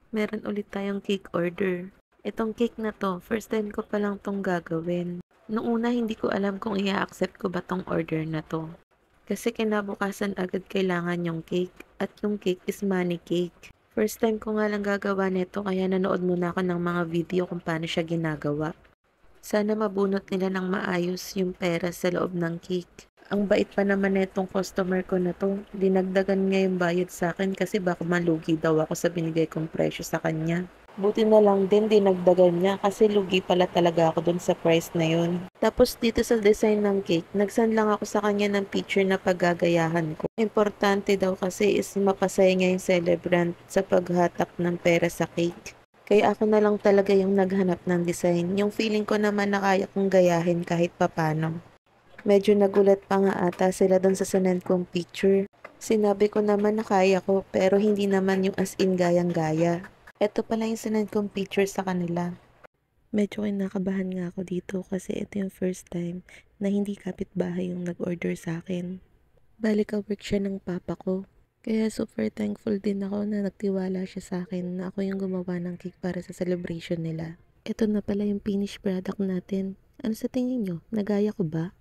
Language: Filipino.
Meron ulit tayong cake order. Itong cake na to, first time ko pa lang tong gagawin. Noong una hindi ko alam kung i-accept ko ba tong order na to. Kasi kinabukasan agad kailangan yung cake. At yung cake is money cake. First time ko nga lang gagawa nito kaya nanood muna ako ng mga video kung paano siya ginagawa. Sana mabunot nila ng maayos yung pera sa loob ng cake. Ang bait pa naman netong customer ko na to. Dinagdagan niya yung bayad sa akin kasi baka malugi daw ako sa binigay kong presyo sa kanya. Buti na lang din dinagdagan niya kasi lugi pala talaga ako dun sa price na yun. Tapos dito sa design ng cake, nagsan lang ako sa kanya ng picture na paggagayahan ko. Importante daw kasi is mapasaya niya yung celebrant sa paghatak ng pera sa cake. Kaya ako na lang talaga yung naghanap ng design. Yung feeling ko naman na kaya kong gayahin kahit papano. Medyo nagulat pa nga ata sila doon sa sinend kong picture. Sinabi ko naman na kaya ko pero hindi naman yung as in gayang-gaya. Ito pala yung sinend kong picture sa kanila. Medyo kinakabahan nga ako dito kasi ito yung first time na hindi kapitbahay yung nag-order sa akin. Balik ka-work siya ng papa ko. Kaya super thankful din ako na nagtiwala siya sa akin na ako yung gumawa ng cake para sa celebration nila. Ito na pala yung finished product natin. Ano sa tingin nyo? Nagaya ko ba?